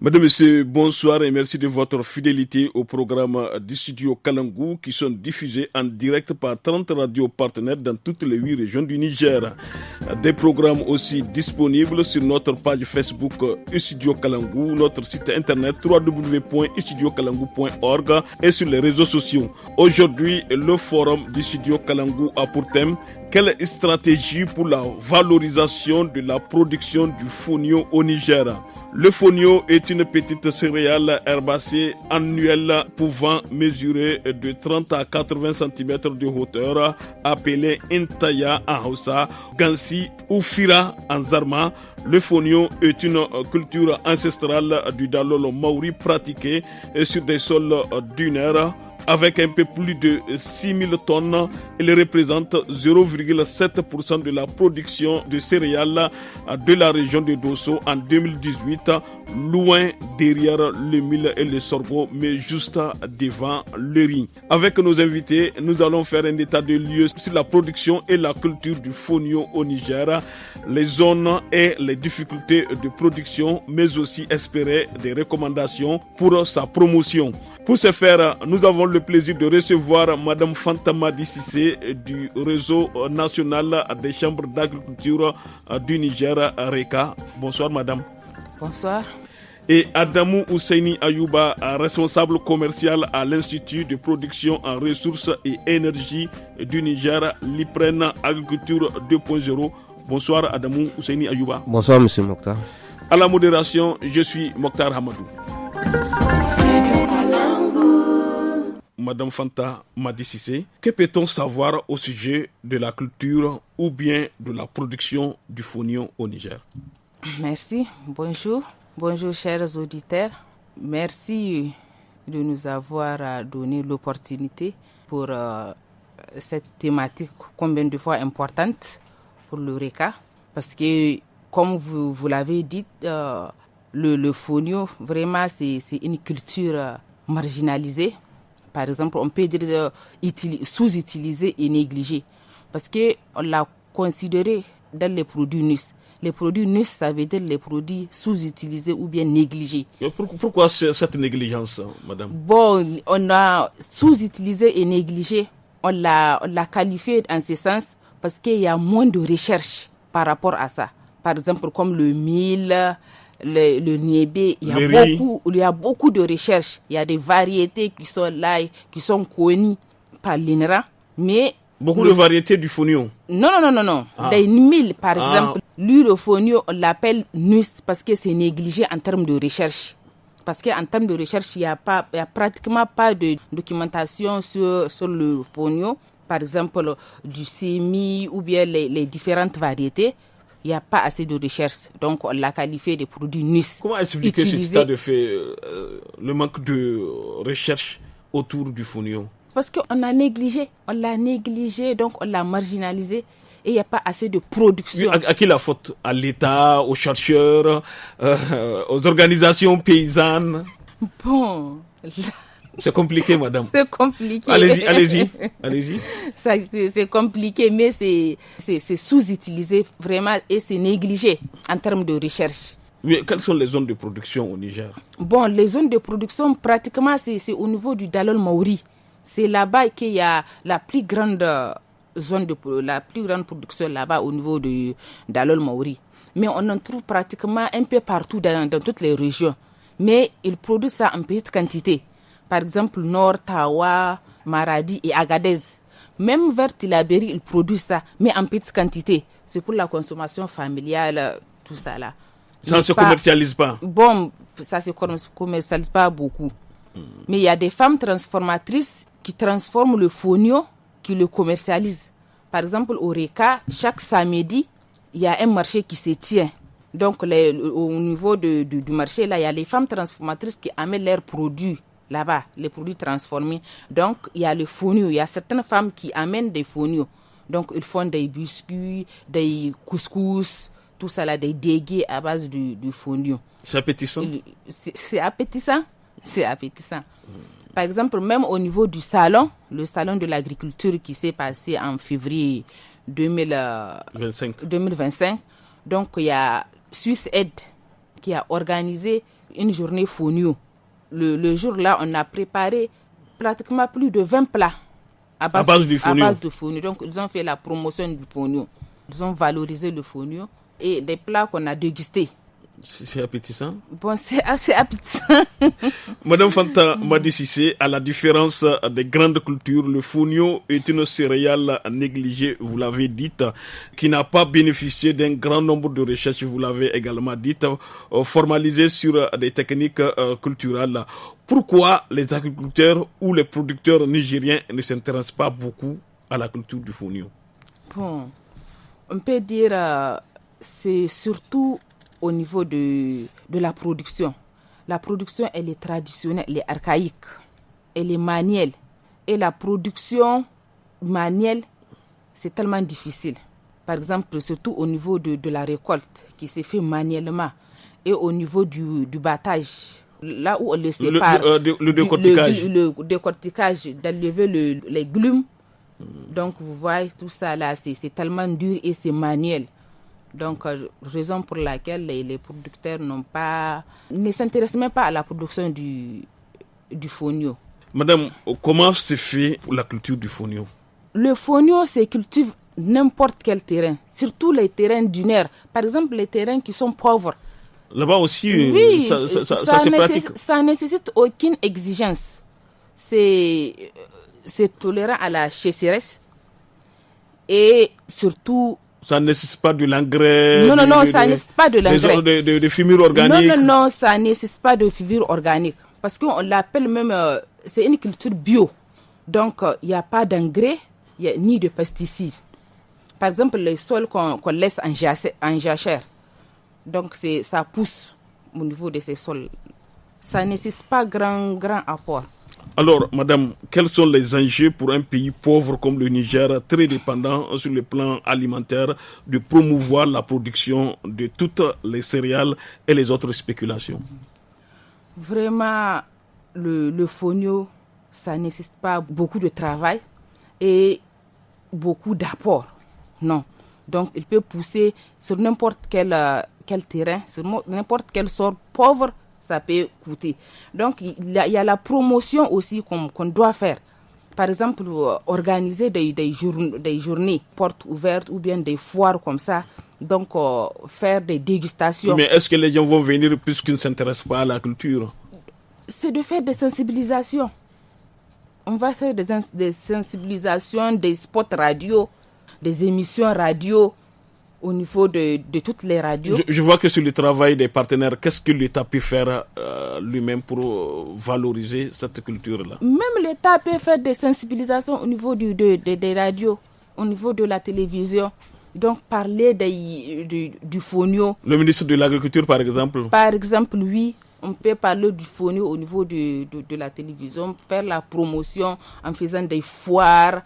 Mesdames, Messieurs, bonsoir et merci de votre fidélité au programme du studio Kalangou qui sont diffusés en direct par 30 radios partenaires dans toutes les 8 régions du Niger. Des programmes aussi disponibles sur notre page Facebook Studio Kalangou, notre site internet www.studiokalangou.org et sur les réseaux sociaux. Aujourd'hui, le forum du studio Kalangou a pour thème quelle stratégie pour la valorisation de la production du fonio au Niger. Le fonio est une petite céréale herbacée annuelle pouvant mesurer de 30 à 80 cm de hauteur, appelée Intaya en Hausa, Gansi ou Fira en Zarma. Le fonio est une culture ancestrale du Dalol Maori pratiquée sur des sols dunaires. Avec un peu plus de 6000 tonnes, il représente 0,7% de la production de céréales de la région de Dosso en 2018, loin derrière le mil et le sorgho, mais juste devant le riz. Avec nos invités, nous allons faire un état de lieu sur la production et la culture du fonio au Niger, les zones et les difficultés de production, mais aussi espérer des recommandations pour sa promotion. Pour ce faire, nous avons le plaisir de recevoir Madame Fanta Madi Cissé du réseau national des chambres d'agriculture du Niger, RECA. Bonsoir Madame. Bonsoir. Et Adamou Ousseini Ayouba, responsable commercial à l'Institut de production en ressources et énergie du Niger, l'IPREN Agriculture 2.0. Bonsoir Adamou Ousseini Ayouba. Bonsoir Monsieur Mokhtar. À la modération, je suis Mokhtar Hamadou. Madame Fanta Madi Cissé, que peut-on savoir au sujet de la culture ou bien de la production du fonio au Niger? Merci, bonjour. Bonjour chers auditeurs. Merci de nous avoir donné l'opportunité pour cette thématique combien de fois importante pour le RECA. Parce que, comme vous l'avez dit, le fonio, vraiment, c'est une culture marginalisée. Par exemple, on peut dire sous-utilisée et négligée. Parce qu'on l'a considéré dans les produits NUS. Les produits NUS, ça veut dire les produits sous-utilisés ou bien négligés. Pourquoi cette négligence, madame? Bon, on a sous-utilisé et négligé. On l'a qualifié en ce sens parce qu'il y a moins de recherche par rapport à ça. Par exemple, comme le mil, le niébé, il y a beaucoup de recherches. Il y a des variétés qui sont là, qui sont connues par l'INRA, mais beaucoup de variétés du fonio. Non. Des mil, par exemple. Lui, le fonio, on l'appelle NUS parce que c'est négligé en termes de recherche. Parce qu'en termes de recherche, il y a pratiquement pas de documentation sur le fonio. Par exemple, du sémi ou bien les différentes variétés. Il n'y a pas assez de recherche. Donc, on l'a qualifié de produit NUS. Comment expliquer ce stade de fait, le manque de recherche autour du fonio? Parce qu'on l'a négligé, donc on l'a marginalisé et il n'y a pas assez de production. À qui la faute? À l'État, aux chercheurs, aux organisations paysannes? Bon... C'est compliqué, madame. C'est compliqué. Allez-y. C'est compliqué, mais c'est sous-utilisé vraiment et c'est négligé en termes de recherche. Mais quelles sont les zones de production au Niger? Bon, les zones de production, pratiquement, c'est au niveau du Dalol Maori. C'est là-bas qu'il y a la plus grande production là-bas au niveau du Dalol Maori. Mais on en trouve pratiquement un peu partout dans toutes les régions. Mais ils produisent ça en petite quantité. Par exemple, Nord, Tawa, Maradi et Agadez. Même vers Tillabéri, ils produisent ça, mais en petite quantité. C'est pour la consommation familiale, tout ça là. Ça ne se commercialise pas? Bon, ça ne se commercialise pas beaucoup. Mais il y a des femmes transformatrices qui transforment le fonio, qui le commercialisent. Par exemple, au RECA, chaque samedi, il y a un marché qui se tient. Donc, au niveau du marché, là, il y a les femmes transformatrices qui amènent leurs produits là-bas, les produits transformés. Donc, il y a le fonio. Il y a certaines femmes qui amènent des fonios. Donc, ils font des biscuits, des couscous, tout ça là, des dégués à base du fonio. C'est appétissant? C'est appétissant. C'est appétissant. Par exemple, même au niveau du salon, le salon de l'agriculture qui s'est passé en février 2025. Donc, il y a Suisse Aid qui a organisé une journée fonio. Le jour-là, on a préparé pratiquement plus de 20 plats à base de fonio. Donc, ils ont fait la promotion du fonio. Ils ont valorisé le fonio et les plats qu'on a dégustés. C'est appétissant. Bon, c'est assez appétissant. Madame Fanta Madi Cissé, à la différence des grandes cultures, le fonio est une céréale négligée, vous l'avez dit, qui n'a pas bénéficié d'un grand nombre de recherches, vous l'avez également dit, formalisées sur des techniques culturelles. Pourquoi les agriculteurs ou les producteurs nigériens ne s'intéressent pas beaucoup à la culture du fonio? Bon, on peut dire c'est surtout au niveau de la production. La production, elle est traditionnelle, elle est archaïque, elle est manuelle. Et la production manuelle, c'est tellement difficile. Par exemple, surtout au niveau de la récolte, qui se fait manuellement, et au niveau du battage, là où on le sépare, le décortiquage. Le décortiquage, d'enlever les glumes. Donc, vous voyez, tout ça là, c'est tellement dur et c'est manuel. Donc, raison pour laquelle les producteurs ne s'intéressent même pas à la production du fonio. Madame, comment se fait la culture du fonio? Le fonio se cultive n'importe quel terrain, surtout les terrains dunaires. Par exemple, les terrains qui sont pauvres. Là-bas aussi, oui, ça se pratique. Ça ne nécessite aucune exigence. C'est tolérant à la sécheresse et surtout... Ça ne nécessite pas de l'engrais. Non, ça ne nécessite pas de l'engrais. De fumure organique. Non, ça ne nécessite pas de fumure organique. Parce qu'on l'appelle même, c'est une culture bio. Donc, il n'y a pas d'engrais, ni de pesticides. Par exemple, les sols qu'on laisse en jachère. Donc, ça pousse au niveau de ces sols. Ça ne nécessite pas grand apport. Alors, madame, quels sont les enjeux pour un pays pauvre comme le Niger, très dépendant sur le plan alimentaire, de promouvoir la production de toutes les céréales et les autres spéculations? Vraiment, le fonio, ça ne nécessite pas beaucoup de travail et beaucoup d'apport. Non. Donc, il peut pousser sur n'importe quel terrain, sur n'importe quel sol pauvre, ça peut coûter. Donc, il y a la promotion aussi qu'on doit faire. Par exemple, organiser des journées portes ouvertes ou bien des foires comme ça. Donc, faire des dégustations. Mais est-ce que les gens vont venir puisqu'ils ne s'intéressent pas à la culture? C'est de faire des sensibilisations. On va faire des sensibilisations, des spots radio, des émissions radio au niveau de toutes les radios. Je vois que sur le travail des partenaires, qu'est-ce que l'État peut faire lui-même pour valoriser cette culture-là? Même l'État peut faire des sensibilisations au niveau des radios, au niveau de la télévision. Donc, parler du fonio. Le ministre de l'Agriculture, par exemple? Par exemple, oui. On peut parler du fonio au niveau de la télévision, faire la promotion en faisant des foires,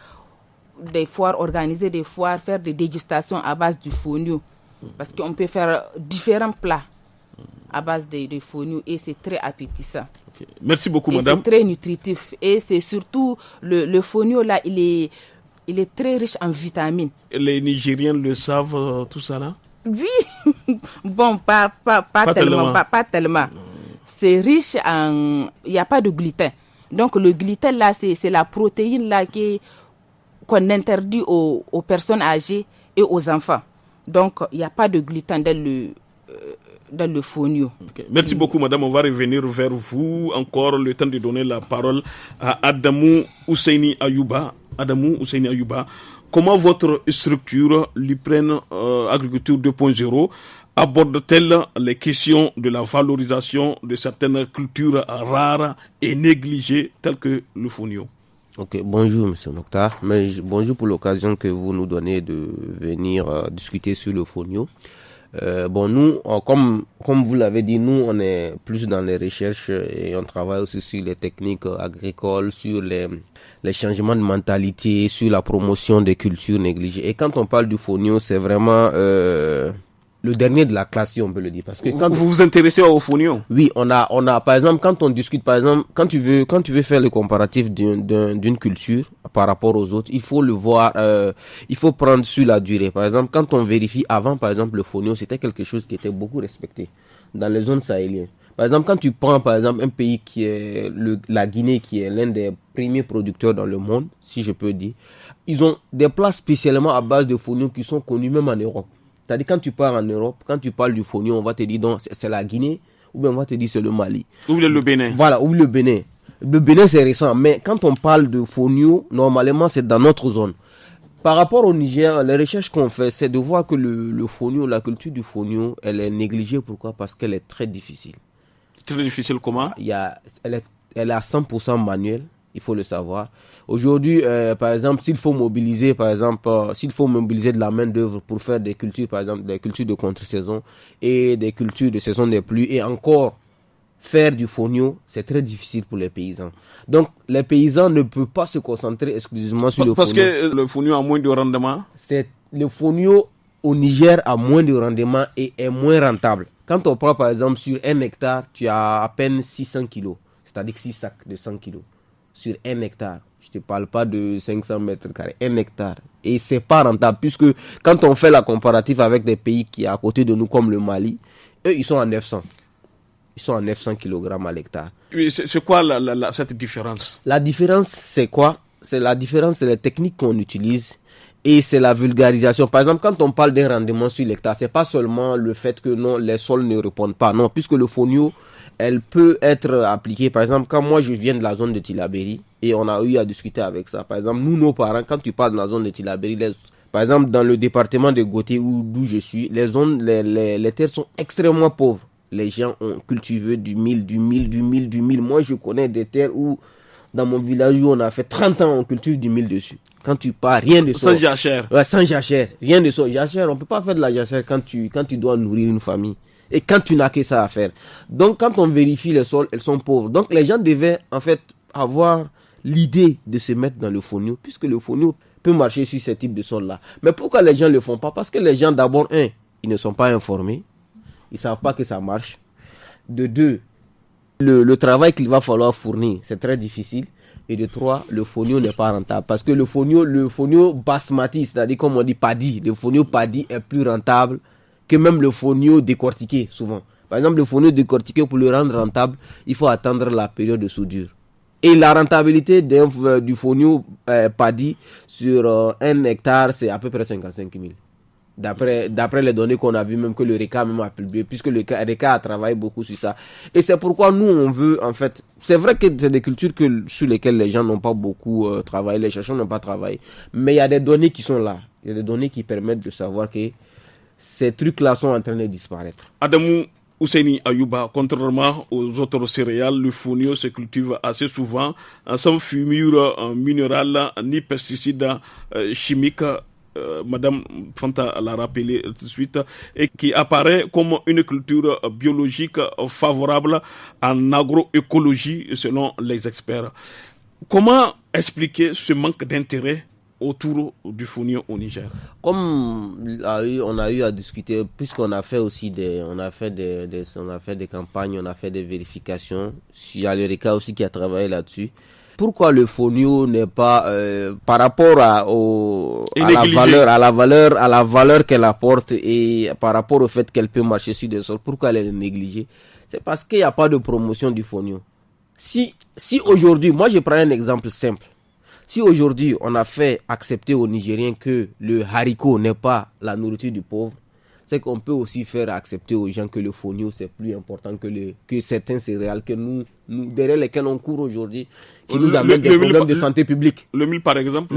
organiser des foires, faire des dégustations à base du fonio. Parce qu'on peut faire différents plats à base de fonio et c'est très appétissant. Okay. Merci beaucoup, madame. C'est très nutritif et c'est surtout le fonio là, il est très riche en vitamines. Les Nigériens le savent, tout ça là? Oui, bon, pas tellement. C'est riche en... Il n'y a pas de gluten. Donc le gluten là, c'est la protéine là qu'on interdit aux personnes âgées et aux enfants. Donc il n'y a pas de gluten dans le fonio. Okay. Merci beaucoup, madame. On va revenir vers vous encore, le temps de donner la parole à Adamou Ousseini Ayouba. Comment votre structure, l'Ukraine Agriculture 2.0, aborde-t-elle les questions de la valorisation de certaines cultures rares et négligées telles que le fonio? Ok, bonjour M. Mokhtar. Bonjour pour l'occasion que vous nous donnez de venir discuter sur le fonio. Nous, comme vous l'avez dit, nous on est plus dans les recherches et on travaille aussi sur les techniques agricoles, sur les changements de mentalité, sur la promotion des cultures négligées. Et quand on parle du fonio, c'est vraiment le dernier de la classe, si on peut le dire. Parce que vous vous intéressez au fonio? Oui, on a, par exemple, quand on discute, par exemple, quand tu veux faire le comparatif d'une culture par rapport aux autres, il faut le voir, il faut prendre sur la durée. Par exemple, quand on vérifie avant, par exemple, le fonio, c'était quelque chose qui était beaucoup respecté dans les zones sahéliennes. Par exemple, quand tu prends par exemple un pays qui est la Guinée, qui est l'un des premiers producteurs dans le monde, si je peux dire, ils ont des plats spécialement à base de fonio qui sont connus même en Europe. C'est-à-dire quand tu pars en Europe, quand tu parles du fonio, on va te dire donc c'est la Guinée, ou bien on va te dire c'est le Mali. Ou le Bénin. Voilà, ou le Bénin. Le Bénin c'est récent, mais quand on parle de fonio, normalement c'est dans notre zone. Par rapport au Niger, les recherches qu'on fait, c'est de voir que le fonio, la culture du fonio, elle est négligée. Pourquoi? Parce qu'elle est très difficile. Très difficile comment? Elle est à 100% manuelle, il faut le savoir. Aujourd'hui, par exemple, s'il faut mobiliser de la main d'œuvre pour faire des cultures, par exemple des cultures de contre-saison et des cultures de saison des pluies, et encore faire du fonio, c'est très difficile pour les paysans. Donc, les paysans ne peuvent pas se concentrer exclusivement sur le fonio. Parce que le fonio a moins de rendement. Le fonio au Niger a moins de rendement et est moins rentable. Quand on prend par exemple sur 1 hectare, tu as à peine 600 kilos, c'est-à-dire 6 sacs de 100 kilos sur 1 hectare. Je ne te parle pas de 500 mètres carrés, 1 hectare. Et ce n'est pas rentable puisque quand on fait la comparative avec des pays qui sont à côté de nous comme le Mali, eux ils sont à 900. Ils sont à 900 kg à l'hectare. C'est quoi cette différence? La différence, c'est quoi? C'est les techniques qu'on utilise et c'est la vulgarisation. Par exemple, quand on parle d'un rendement sur l'hectare, c'est pas seulement le fait que non, les sols ne répondent pas. Non, puisque le fonio, elle peut être appliquée. Par exemple, quand moi je viens de la zone de Tillabéri et on a eu à discuter avec ça. Par exemple, nous, nos parents, quand tu parles de la zone de Tillabéri, par exemple, dans le département de Gauthier d'où je suis, les terres sont extrêmement pauvres. Les gens ont cultivé du mil. Moi, je connais des terres où, dans mon village où on a fait 30 ans, on cultive du mil dessus. Quand tu pars, rien de ça. Sans jachère. Ouais, sans jachère. Rien de ça. Jachère, on peut pas faire de la jachère quand tu dois nourrir une famille. Et quand tu n'as que ça à faire. Donc, quand on vérifie les sols, elles sont pauvres. Donc, les gens devaient, en fait, avoir l'idée de se mettre dans le fonio, puisque le fonio peut marcher sur ce type de sol-là. Mais pourquoi les gens ne le font pas? Parce que les gens, d'abord, ils ne sont pas informés. Ils ne savent pas que ça marche. De deux, le travail qu'il va falloir fournir, c'est très difficile. Et de trois, le fonio n'est pas rentable. Parce que le fonio basmati, c'est-à-dire comme on dit paddy, le fonio paddy est plus rentable que même le fonio décortiqué, souvent. Par exemple, le fonio décortiqué, pour le rendre rentable, il faut attendre la période de soudure. Et la rentabilité du fonio paddy sur 1 hectare, c'est à peu près 55 000. D'après les données qu'on a vues, même que le RECA même a publié, puisque le RECA a travaillé beaucoup sur ça. Et c'est pourquoi nous, on veut, en fait, c'est vrai que c'est des cultures sur lesquelles les gens n'ont pas beaucoup travaillé, les chercheurs n'ont pas travaillé, mais il y a des données qui sont là. Il y a des données qui permettent de savoir que ces trucs-là sont en train de disparaître. Adamou Ousseini Ayouba, contrairement aux autres céréales, le fonio se cultive assez souvent sans fumure minérale ni pesticides chimiques. Madame Fanta l'a rappelé tout de suite, et qui apparaît comme une culture biologique favorable en agroécologie selon les experts. Comment expliquer ce manque d'intérêt autour du fonio au Niger? Comme on a eu à discuter, puisqu'on a fait aussi des campagnes, on a fait des vérifications. Il y a le RECA aussi qui a travaillé là-dessus. Pourquoi le fonio n'est pas par rapport à la valeur qu'elle apporte et par rapport au fait qu'elle peut marcher sur des sols, pourquoi elle est négligée? C'est parce qu'il n'y a pas de promotion du fonio. Si aujourd'hui, moi je prends un exemple simple. Si aujourd'hui on a fait accepter aux Nigériens que le haricot n'est pas la nourriture du pauvre, c'est qu'on peut aussi faire accepter aux gens que le fonio c'est plus important que certains céréales que nous derrière lesquels on court aujourd'hui, qui nous amènent des problèmes de santé publique. Le mil par exemple.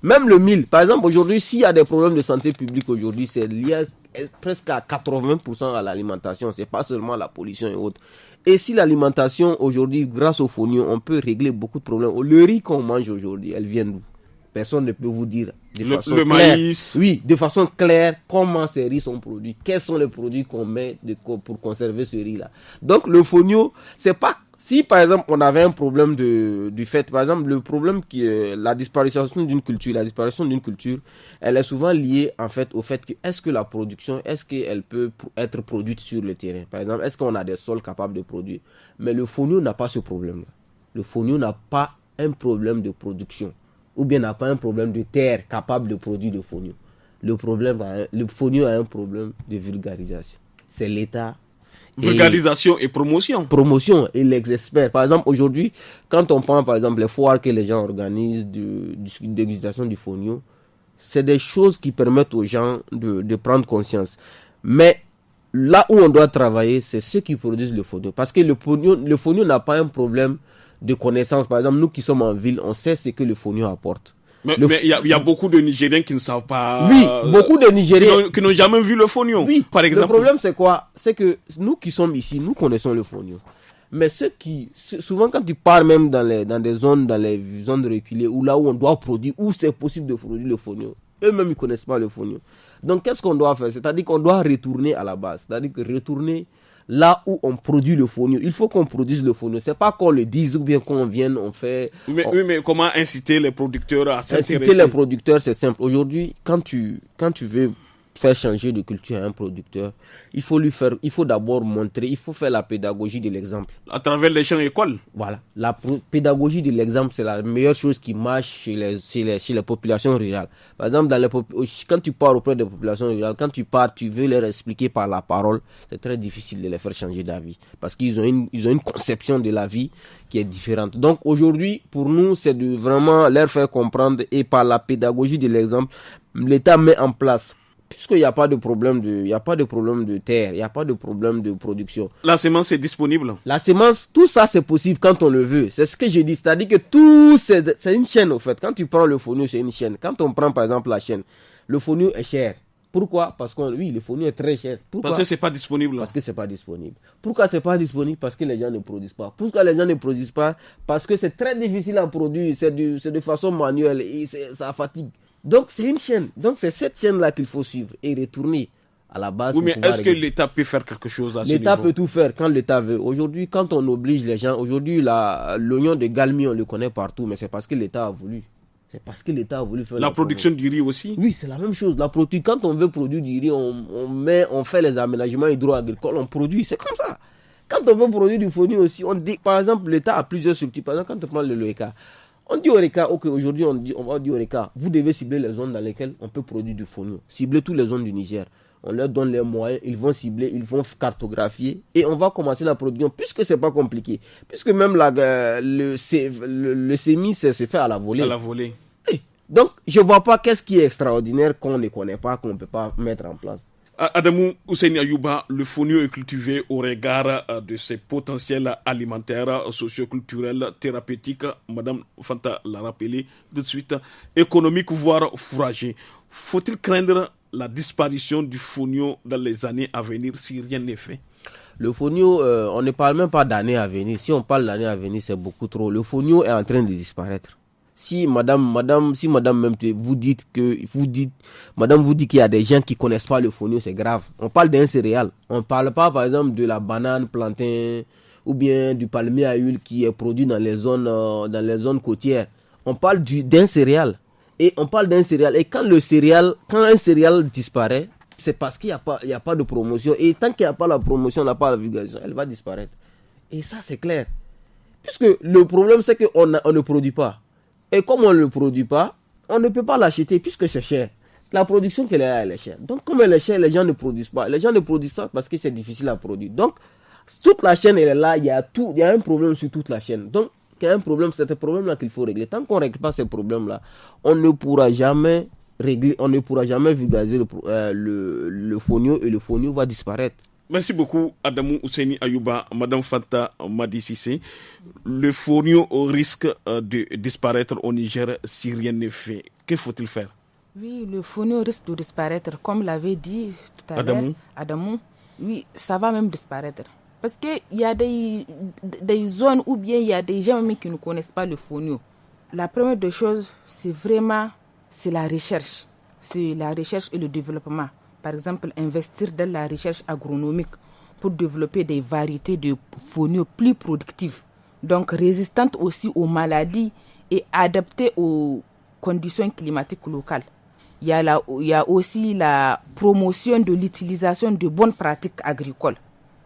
Même le mil. Par exemple aujourd'hui, s'il y a des problèmes de santé publique aujourd'hui, c'est lié presque à 80% à l'alimentation. C'est pas seulement la pollution et autres. Et si l'alimentation aujourd'hui, grâce au fonio, on peut régler beaucoup de problèmes. Le riz qu'on mange aujourd'hui, elle vient d'où? Personne ne peut vous dire de façon claire. Maïs. Oui, de façon claire comment ces riz sont produits. Quels sont les produits qu'on met pour conserver ce riz-là. Donc le fonio, c'est pas... Si par exemple on avait un problème du fait, par exemple le problème qui est la disparition d'une culture, elle est souvent liée en fait au fait que est-ce que la production, est-ce qu'elle peut être produite sur le terrain. Par exemple, est-ce qu'on a des sols capables de produire. Mais le fonio n'a pas ce problème-là. Le fonio n'a pas un problème de production. Ou bien n'a pas un problème de terre capable de produire le fonio. Le fonio a un problème de vulgarisation. C'est l'État Vulgarisation et promotion. Promotion et les experts. Par exemple, aujourd'hui, quand on prend par exemple les foires que les gens organisent de dégustation du fonio, c'est des choses qui permettent aux gens de prendre conscience. Mais là où on doit travailler, c'est ceux qui produisent le fonio. Parce que le fonio n'a pas un problème de connaissance. Par exemple, nous qui sommes en ville, on sait ce que le fonio apporte. Mais il y a beaucoup de Nigériens qui ne savent pas. Oui, beaucoup de Nigériens qui n'ont jamais vu le fonio. Oui, par exemple. Le problème c'est quoi? C'est que nous qui sommes ici, nous connaissons le fonio. Mais souvent quand tu pars même dans les zones reculées, ou là où on doit produire, où c'est possible de produire le fonio, eux-mêmes ils connaissent pas le fonio. Donc qu'est-ce qu'on doit faire? C'est-à-dire qu'on doit retourner à la base. C'est-à-dire que retourner là où on produit le fonio. Il faut qu'on produise le fonio. C'est pas qu'on le dise ou bien qu'on vienne, on fait... Oui, mais comment inciter les producteurs à s'intéresser? Inciter les producteurs, c'est simple. Aujourd'hui, quand tu veux faire changer de culture à un producteur, il faut d'abord montrer, il faut faire la pédagogie de l'exemple. À travers les champs écoles. Voilà. La pédagogie de l'exemple, c'est la meilleure chose qui marche chez les populations rurales. Par exemple, quand tu pars auprès des populations rurales, quand tu pars, tu veux leur expliquer par la parole, c'est très difficile de les faire changer d'avis. Parce qu'ils ont une conception de la vie qui est différente. Donc aujourd'hui, pour nous, c'est de vraiment leur faire comprendre, et par la pédagogie de l'exemple, l'État met en place, puisqu'il n'y a pas de problème de terre, il n'y a pas de problème de production. La semence est disponible. La semence, tout ça c'est possible quand on le veut. C'est ce que j'ai dit. C'est-à-dire que tout, c'est une chaîne au fait. Quand tu prends le fonio, c'est une chaîne. Quand on prend par exemple la chaîne, le fonio est cher. Pourquoi? Parce que le fonio est très cher. Pourquoi? Parce que c'est pas disponible. Parce que c'est pas disponible. Pourquoi c'est pas disponible? Parce que les gens ne produisent pas. Pourquoi les gens ne produisent pas? Parce que c'est très difficile à produire. C'est de façon manuelle et ça fatigue. Donc c'est une chaîne. Donc c'est cette chaîne-là qu'il faut suivre et retourner à la base. Oui, mais est-ce que l'État peut faire quelque chose à ce niveau? L'État peut tout faire quand l'État veut. Aujourd'hui, quand on oblige les gens, l'oignon de Galmi, on le connaît partout, mais c'est parce que l'État a voulu. C'est parce que l'État a voulu faire la production du riz aussi. Oui, c'est la même chose. Quand on veut produire du riz, on fait les aménagements hydro-agricoles, on produit. C'est comme ça. Quand on veut produire du fonio aussi, on dit, par exemple, l'État a plusieurs structures. Par exemple, quand on prend le LOECA, on dit au RECA, ok, aujourd'hui on va dire au RECA, vous devez cibler les zones dans lesquelles on peut produire du fonio. Cibler toutes les zones du Niger. On leur donne les moyens, ils vont cibler, ils vont cartographier et on va commencer la production puisque c'est pas compliqué. Puisque même le semis, se fait à la volée. À la volée. Donc, je vois pas qu'est-ce qui est extraordinaire qu'on ne connaît pas, qu'on ne peut pas mettre en place. Adamou Ousseini Ayouba, le fonio est cultivé au regard de ses potentiels alimentaires, socioculturels, thérapeutiques, Madame Fanta l'a rappelé tout de suite, économiques, voire fourragers. Faut-il craindre la disparition du fonio dans les années à venir si rien n'est fait? Le fonio, on ne parle même pas d'années à venir. Si on parle d'années à venir, c'est beaucoup trop. Le fonio est en train de disparaître. Si madame même vous dit qu'il y a des gens qui connaissent pas le fonio, c'est grave. On parle d'un céréal. On parle pas par exemple de la banane, plantain ou bien du palmier à huile qui est produit dans les zones côtières. On parle d'un céréal. Et on parle d'un céréal. Et quand un céréal disparaît, c'est parce qu'il y a pas de promotion. Et tant qu'il n'y a pas la promotion, il n'y a pas la vulgarisation, elle va disparaître. Et ça, c'est clair. Puisque le problème, c'est qu'on ne produit pas. Et comme on ne le produit pas, on ne peut pas l'acheter puisque c'est cher. La production qu'elle est là, elle est chère. Donc comme elle est chère, les gens ne produisent pas. Les gens ne produisent pas parce que c'est difficile à produire. Donc toute la chaîne, elle est là. Il y a un problème sur toute la chaîne. Donc il y a un problème, c'est un problème-là qu'il faut régler. Tant qu'on ne règle pas ces problèmes-là, on ne pourra jamais vulgariser le fonio et le fonio va disparaître. Merci beaucoup Adamou Ousseini Ayouba, Madame Fanta Madi Sissé. Le fonio risque de disparaître au Niger si rien n'est fait. Que faut-il faire? Oui, le fonio risque de disparaître, comme l'avait dit tout à l'heure Adamou. Oui, ça va même disparaître. Parce qu'il y a des zones où bien il y a des gens même qui ne connaissent pas le fonio. La première des choses, c'est la recherche. C'est la recherche et le développement. Par exemple, investir dans la recherche agronomique pour développer des variétés de fonio plus productives, donc résistantes aussi aux maladies et adaptées aux conditions climatiques locales. Il y a aussi la promotion de l'utilisation de bonnes pratiques agricoles.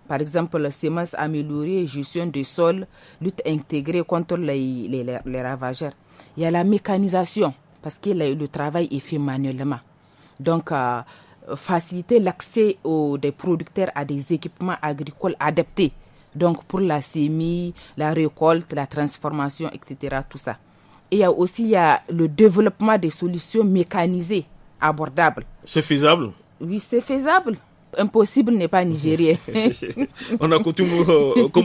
Par exemple, semences améliorées, gestion des sols, lutte intégrée contre les ravageurs. Il y a la mécanisation, parce que le travail est fait manuellement. Donc, faciliter l'accès des producteurs à des équipements agricoles adaptés. Donc pour la semis, la récolte, la transformation, etc. Tout ça. Et il y a le développement des solutions mécanisées, abordables. C'est faisable? Oui, c'est faisable. Impossible n'est pas nigérien. Comme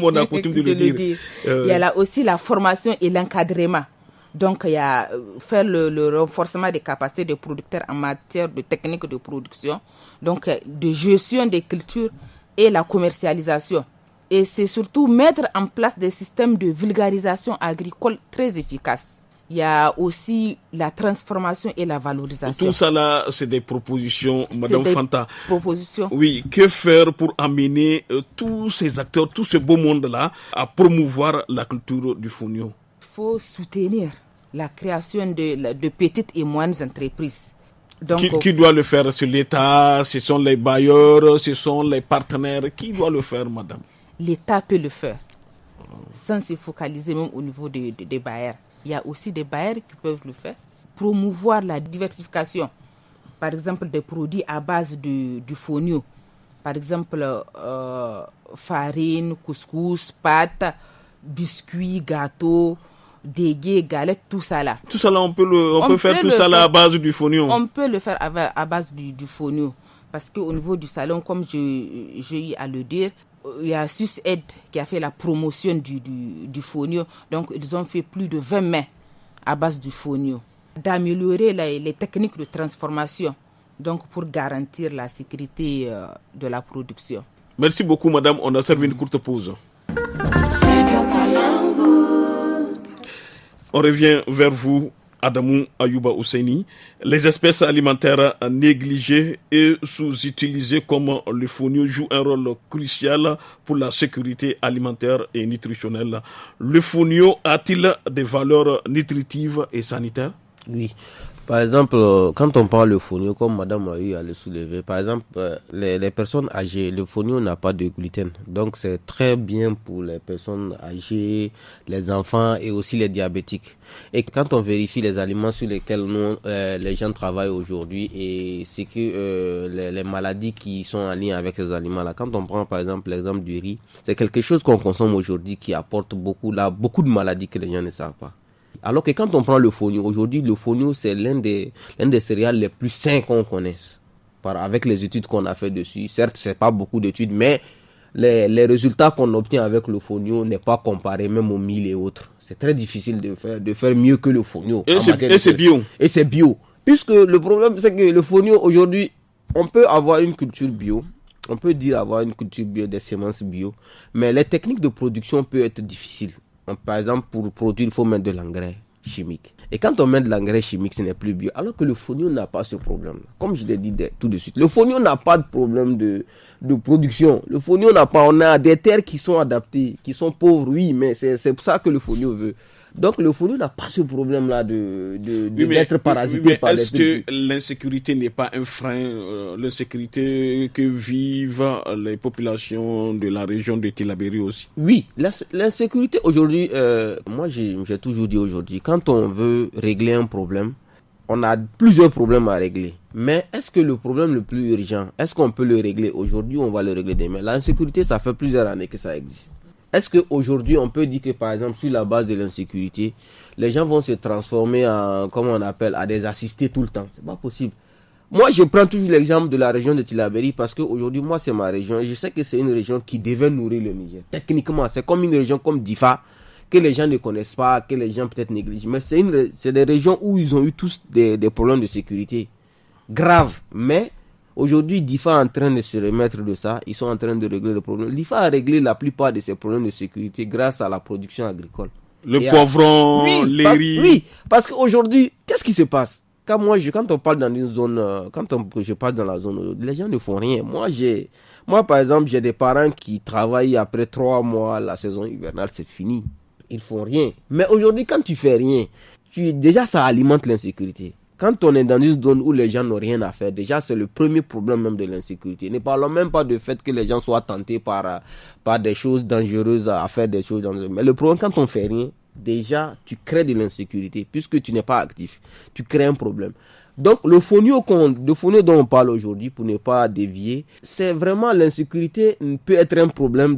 on a coutume de le dire. Il y a là aussi la formation et l'encadrement. Donc, il y a faire le renforcement des capacités des producteurs en matière de techniques de production, donc de gestion des cultures et la commercialisation. Et c'est surtout mettre en place des systèmes de vulgarisation agricole très efficaces. Il y a aussi la transformation et la valorisation. Tout ça là, c'est des propositions, Madame Fanta. Propositions. Oui, que faire pour amener tous ces acteurs, tout ce beau monde-là à promouvoir la culture du fonio? Il faut soutenir la création de petites et moyennes entreprises. Donc, qui doit le faire? C'est l'État, ce sont les bailleurs, ce sont les partenaires. Qui doit le faire, madame? L'État peut le faire, sans se focaliser même au niveau des bailleurs. Il y a aussi des bailleurs qui peuvent le faire. Promouvoir la diversification, par exemple des produits à base du fonio. Par exemple, farine, couscous, pâtes, biscuits, gâteaux, dégués, galettes, tout ça là. Tout ça là, on peut faire tout ça là à base du fonio. On peut le faire à base du fonio. Parce qu'au niveau du salon, comme j'ai eu à le dire, il y a SUSAID qui a fait la promotion du fonio. Donc, ils ont fait plus de 20 mains à base du fonio. D'améliorer les techniques de transformation, donc pour garantir la sécurité de la production. Merci beaucoup, madame. On a servi une courte pause. On revient vers vous, Adamou Ayouba Ousseini. Les espèces alimentaires négligées et sous-utilisées comme le fonio jouent un rôle crucial pour la sécurité alimentaire et nutritionnelle. Le fonio a-t-il des valeurs nutritives et sanitaires? Oui. Par exemple, quand on parle de fonio, comme madame a eu à le soulever, par exemple, les personnes âgées, le fonio n'a pas de gluten. Donc, c'est très bien pour les personnes âgées, les enfants et aussi les diabétiques. Et quand on vérifie les aliments sur lesquels les gens travaillent aujourd'hui, et c'est que les maladies qui sont en lien avec ces aliments-là, quand on prend par exemple l'exemple du riz, c'est quelque chose qu'on consomme aujourd'hui qui apporte beaucoup de maladies que les gens ne savent pas. Alors que quand on prend le fonio, aujourd'hui, le fonio, c'est l'un des céréales les plus sains qu'on connaisse. Avec les études qu'on a fait dessus. Certes, c'est pas beaucoup d'études, mais les résultats qu'on obtient avec le fonio n'est pas comparé même au mil et autres. C'est très difficile de faire mieux que le fonio. Et c'est bio. Et c'est bio. Puisque le problème, c'est que le fonio, aujourd'hui, on peut avoir une culture bio. On peut dire avoir une culture bio, des semences bio. Mais les techniques de production peuvent être difficiles. Par exemple, pour produire, il faut mettre de l'engrais chimique. Et quand on met de l'engrais chimique, ce n'est plus bio. Alors que le fonio n'a pas ce problème-là. Comme je l'ai dit tout de suite, le fonio n'a pas de problème de production. Le fonio n'a pas. On a des terres qui sont adaptées, qui sont pauvres, oui, mais c'est pour ça que le fonio veut. Donc le fonio n'a pas ce problème-là d'être parasité par les... Est-ce que l'insécurité n'est pas un frein, l'insécurité que vivent les populations de la région de Tillabéri aussi? Oui, l'insécurité aujourd'hui, moi j'ai toujours dit aujourd'hui, quand on veut régler un problème, on a plusieurs problèmes à régler. Mais est-ce que le problème le plus urgent, est-ce qu'on peut le régler aujourd'hui ou on va le régler demain? L'insécurité, ça fait plusieurs années que ça existe. Est-ce qu'aujourd'hui, on peut dire que, par exemple, sur la base de l'insécurité, les gens vont se transformer en, comment on appelle, à des assistés tout le temps? C'est pas possible. Moi, je prends toujours l'exemple de la région de Tillabéri parce qu'aujourd'hui, moi, c'est ma région. Et je sais que c'est une région qui devait nourrir le Niger. Techniquement, c'est comme une région comme Difa, que les gens ne connaissent pas, que les gens peut-être négligent. Mais c'est des régions où ils ont eu tous des problèmes de sécurité graves. Mais aujourd'hui, Difa est en train de se remettre de ça. Ils sont en train de régler le problème. Difa a réglé la plupart de ces problèmes de sécurité grâce à la production agricole. Le poivron, les riz. Oui, parce qu'aujourd'hui, qu'est-ce qui se passe? Quand on parle dans une zone, je passe dans la zone, les gens ne font rien. Moi, par exemple, j'ai des parents qui travaillent après 3 mois, la saison hivernale, c'est fini. Ils font rien. Mais aujourd'hui, quand tu fais rien, déjà ça alimente l'insécurité. Quand on est dans une zone où les gens n'ont rien à faire, déjà c'est le premier problème même de l'insécurité. Ne parlons même pas du fait que les gens soient tentés par des choses dangereuses, à faire des choses dangereuses. Mais le problème, quand on fait rien, déjà tu crées de l'insécurité puisque tu n'es pas actif. Tu crées un problème. Donc le fonio dont on parle aujourd'hui, pour ne pas dévier, c'est vraiment l'insécurité peut être un problème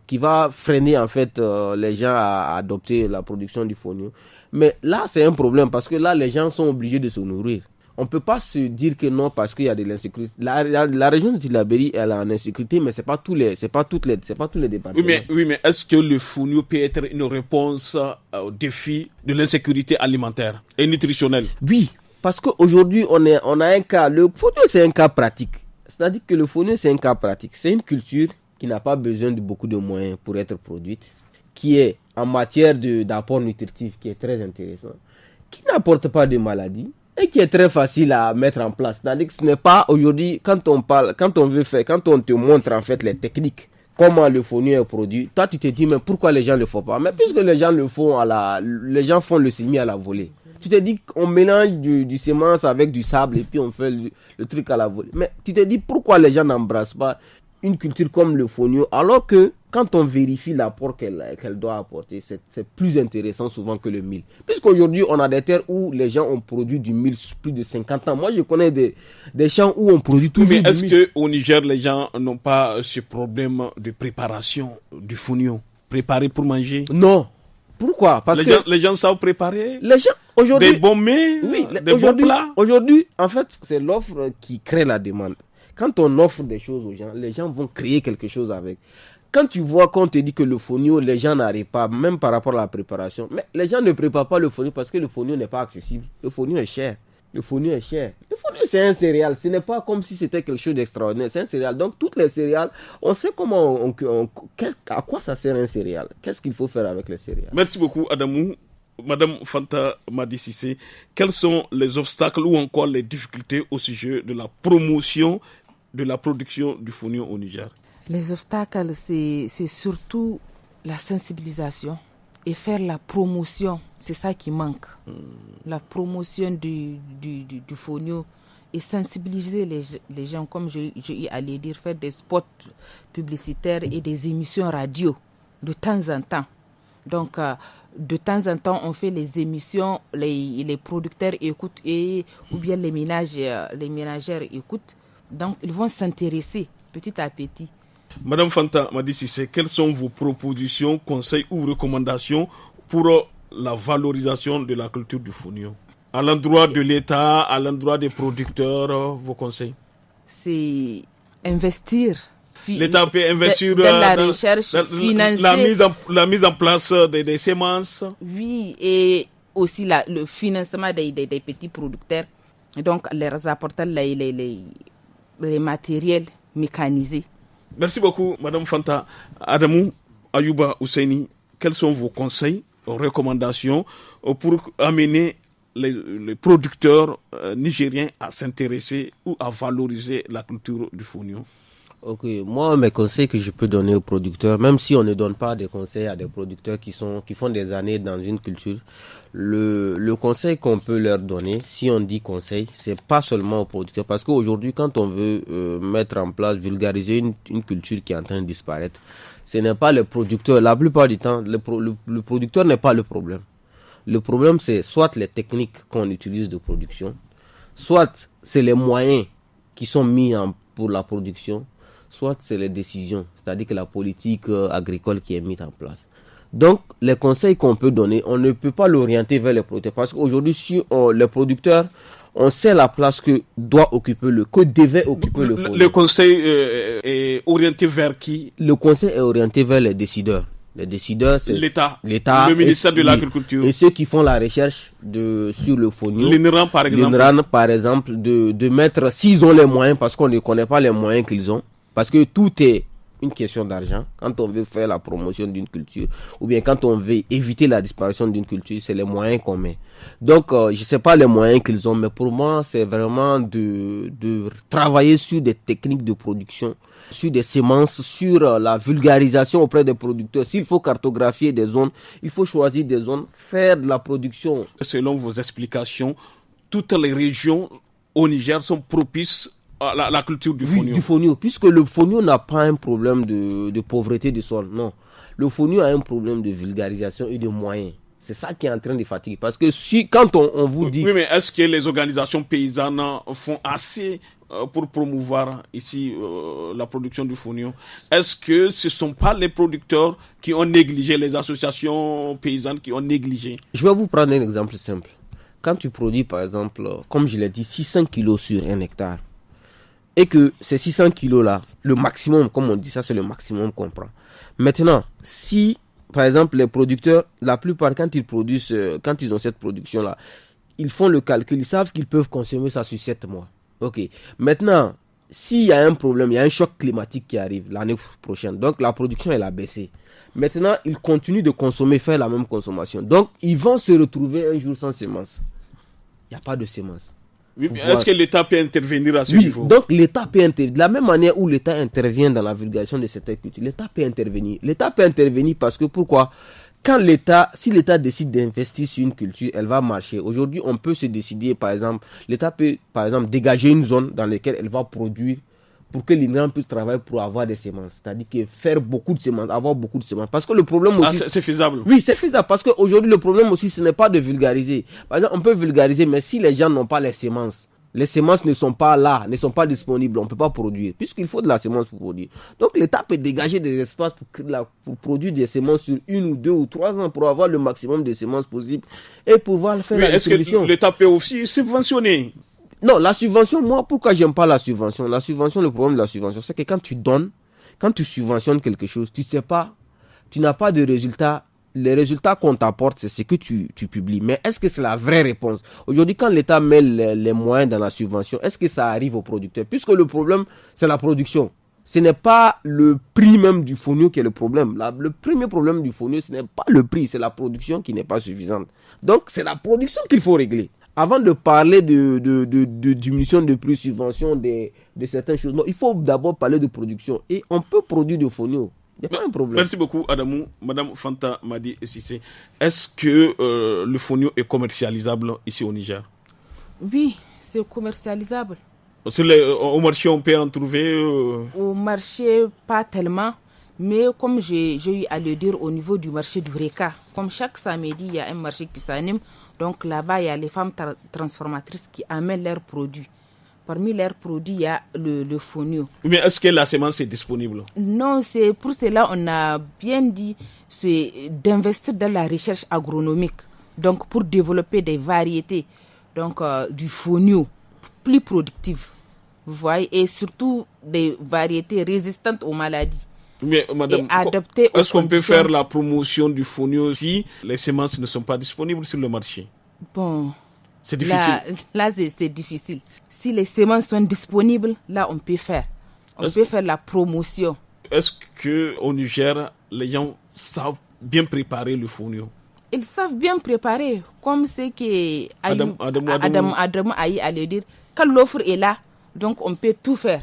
qui va freiner en fait les gens à adopter la production du fonio. Mais là c'est un problème parce que là les gens sont obligés de se nourrir. On ne peut pas se dire que non parce qu'il y a de l'insécurité. La région de Tillabéri, elle est en insécurité, mais c'est pas tous les départements. Oui, mais est-ce que le fonio peut être une réponse au défi de l'insécurité alimentaire et nutritionnelle? Oui, parce qu'aujourd'hui, on a un cas. Le fonio, c'est un cas pratique. C'est-à-dire que le fonio, c'est un cas pratique. C'est une culture qui n'a pas besoin de beaucoup de moyens pour être produite, qui est en matière d'apport nutritif, qui est très intéressant, qui n'apporte pas de maladies, et qui est très facile à mettre en place. C'est-à-dire que ce n'est pas aujourd'hui, quand on te montre en fait les techniques, comment le fonio est produit, toi tu te dis mais pourquoi les gens ne le font pas? Mais puisque les gens le font les gens font le semis à la volée. Tu te dis qu'on mélange du semence avec du sable et puis on fait le truc à la volée. Mais tu te dis pourquoi les gens n'embrassent pas une culture comme le fonio, alors que quand on vérifie l'apport qu'elle doit apporter, c'est plus intéressant souvent que le mil. Puisqu'aujourd'hui, on a des terres où les gens ont produit du mil plus de 50 ans. Moi, je connais des champs où on produit toujours du mil. Mais est-ce qu'au Niger, les gens n'ont pas ce problème de préparation du fonio, préparé pour manger? Non. Pourquoi? Parce que les gens savent préparer. Les gens aujourd'hui des bons mets, des bons plats. Aujourd'hui, en fait, c'est l'offre qui crée la demande. Quand on offre des choses aux gens, les gens vont créer quelque chose avec. Quand tu vois qu'on te dit que le fonio, les gens n'arrivent pas, même par rapport à la préparation, mais les gens ne préparent pas le fonio parce que le fonio n'est pas accessible. Le fonio est cher. Le fonio, c'est un céréale. Ce n'est pas comme si c'était quelque chose d'extraordinaire. C'est un céréale. Donc, toutes les céréales, on sait comment, à quoi ça sert un céréale. Qu'est-ce qu'il faut faire avec les céréales. Merci beaucoup, Adamou. Madame Fanta Madi Cissé, quels sont les obstacles ou encore les difficultés au sujet de la promotion de la production du fonio au Niger? Les obstacles, c'est surtout la sensibilisation et faire la promotion. C'est ça qui manque. La promotion du fonio et sensibiliser les gens, comme je allais dire, faire des spots publicitaires et des émissions radio de temps en temps. Donc, de temps en temps, on fait les émissions, les producteurs écoutent ou bien les ménagères écoutent. Donc, ils vont s'intéresser petit à petit. Madame Fanta Madi Cissé, quelles sont vos propositions, conseils ou recommandations pour la valorisation de la culture du fonio? À l'endroit de l'État, à l'endroit des producteurs, vos conseils? C'est investir. L'État peut investir dans la recherche, financer. La mise en place des semences. Oui, et aussi le financement des petits producteurs. Donc, leur apporter les matériels mécanisés. Merci beaucoup, Madame Fanta. Adamou Ayouba Ousseini, quels sont vos conseils, recommandations pour amener les producteurs nigériens à s'intéresser ou à valoriser la culture du fonio? Ok, moi mes conseils que je peux donner aux producteurs, même si on ne donne pas des conseils à des producteurs qui font des années dans une culture, le conseil qu'on peut leur donner, si on dit conseil, c'est pas seulement aux producteurs, parce qu'aujourd'hui quand on veut mettre en place, vulgariser une culture qui est en train de disparaître, ce n'est pas le producteur. La plupart du temps, le producteur n'est pas le problème. Le problème c'est soit les techniques qu'on utilise de production, soit c'est les moyens qui sont mis pour la production, soit c'est les décisions, c'est-à-dire que la politique agricole qui est mise en place. Donc, les conseils qu'on peut donner, on ne peut pas l'orienter vers les producteurs. Parce qu'aujourd'hui, si les producteurs, on sait la place que devait occuper le fonio. Le conseil est orienté vers qui? Le conseil est orienté vers les décideurs. Les décideurs, c'est l'État, le ministère de l'Agriculture. Et ceux qui font la recherche sur le fonio. L'INRAN, par exemple, de mettre, s'ils ont les moyens, parce qu'on ne connaît pas les moyens qu'ils ont. Parce que tout est une question d'argent. Quand on veut faire la promotion d'une culture, ou bien quand on veut éviter la disparition d'une culture, c'est les moyens qu'on met. Donc, je ne sais pas les moyens qu'ils ont, mais pour moi, c'est vraiment de travailler sur des techniques de production, sur des semences, sur la vulgarisation auprès des producteurs. S'il faut cartographier des zones, il faut choisir des zones, faire de la production. Selon vos explications, toutes les régions au Niger sont propices la culture du fonio. Oui, du fonio, puisque le fonio n'a pas un problème de pauvreté du sol, non. Le fonio a un problème de vulgarisation et de moyens. C'est ça qui est en train de fatiguer. Parce que quand on vous dit... Oui, mais est-ce que les organisations paysannes font assez pour promouvoir ici la production du fonio? Est-ce que ce ne sont pas les producteurs qui ont négligé, les associations paysannes qui ont négligé? Je vais vous prendre un exemple simple. Quand tu produis, par exemple, comme je l'ai dit, 600 kilos sur un hectare, et que ces 600 kilos-là, le maximum, comme on dit, ça c'est le maximum qu'on prend. Maintenant, si, par exemple, les producteurs, la plupart, quand ils produisent, quand ils ont cette production-là, ils font le calcul, ils savent qu'ils peuvent consommer ça sur 7 mois. Ok. Maintenant, s'il y a un problème, il y a un choc climatique qui arrive l'année prochaine, donc la production, elle a baissé. Maintenant, ils continuent de consommer, faire la même consommation. Donc, ils vont se retrouver un jour sans semences. Il n'y a pas de semences. Oui, est-ce que l'État peut intervenir à ce niveau? Donc l'État peut intervenir. De la même manière où l'État intervient dans la vulgarisation de cette culture, l'État peut intervenir. L'État peut intervenir parce que pourquoi? Si l'État décide d'investir sur une culture, elle va marcher. Aujourd'hui, on peut se décider, par exemple, l'État peut, par exemple, dégager une zone dans laquelle elle va produire pour que l'INRAM puisse travailler pour avoir des semences. C'est-à-dire que faire beaucoup de semences, avoir beaucoup de semences. Parce que le problème aussi... c'est faisable. Oui, c'est faisable. Parce qu'aujourd'hui, le problème aussi, ce n'est pas de vulgariser. Par exemple, on peut vulgariser, mais si les gens n'ont pas les semences ne sont pas là, ne sont pas disponibles, on ne peut pas produire. Puisqu'il faut de la semence pour produire. Donc, l'État peut dégager des espaces pour produire des semences sur 1 ou 2 ou 3 ans pour avoir le maximum de semences possibles et pouvoir faire la distribution. Est-ce que l'État peut aussi subventionner? Non, la subvention, moi, pourquoi j'aime pas la subvention? La subvention, le problème de la subvention, c'est que quand tu subventionnes quelque chose, tu n'as pas de résultat. Les résultats qu'on t'apporte, c'est ce que tu publies. Mais est-ce que c'est la vraie réponse? Aujourd'hui, quand l'État met les moyens dans la subvention, est-ce que ça arrive aux producteurs? Puisque le problème, c'est la production. Ce n'est pas le prix même du fonio qui est le problème. Le premier problème du fonio, ce n'est pas le prix, c'est la production qui n'est pas suffisante. Donc, c'est la production qu'il faut régler. Avant de parler de diminution de prix, subvention de certaines choses, non, il faut d'abord parler de production. Et on peut produire du fonio. Il n'y a pas un problème. Merci beaucoup, Adamou. Madame Fanta Madi Sissé, est-ce que le fonio est commercialisable ici au Niger? Oui, c'est commercialisable. Au marché, on peut en trouver Au marché, pas tellement. Mais comme j'ai eu à le dire au niveau du marché du Reka, comme chaque samedi, il y a un marché qui s'anime. Donc là-bas, il y a les femmes transformatrices qui amènent leurs produits. Parmi leurs produits, il y a le fonio. Mais est-ce que la semence est disponible? Non, c'est pour cela on a bien dit d'investir dans la recherche agronomique. Donc pour développer des variétés du fonio plus productives. Vous voyez, et surtout des variétés résistantes aux maladies. Mais madame, est-ce qu'on peut faire la promotion du fonio si les semences ne sont pas disponibles sur le marché? Bon, c'est difficile. Là c'est difficile. Si les semences sont disponibles, là on peut faire. On peut faire la promotion. Est-ce qu'au Niger, les gens savent bien préparer le fonio? Ils savent bien préparer, comme c'est que Adam Aïe a le dire. Quand l'offre est là, donc on peut tout faire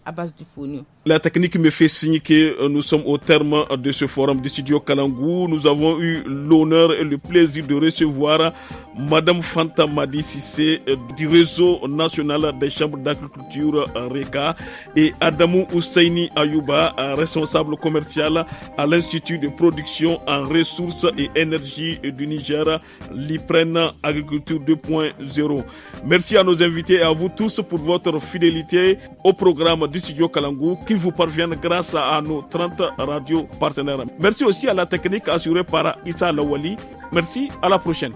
à base du fonio. La technique me fait signe que nous sommes au terme de ce forum du studio Kalangou. Nous avons eu l'honneur et le plaisir de recevoir Madame Fanta Madi Sissé du réseau national des chambres d'agriculture RECA et Adamou Ousseini Ayouba, responsable commercial à l'Institut de production en ressources et énergie du Niger, l'IPREN Agriculture 2.0. Merci à nos invités et à vous tous pour votre fidélité au programme du studio Kalangou qui vous parviennent grâce à nos 30 radios partenaires. Merci aussi à la technique assurée par Issa Lawali. Merci, à la prochaine.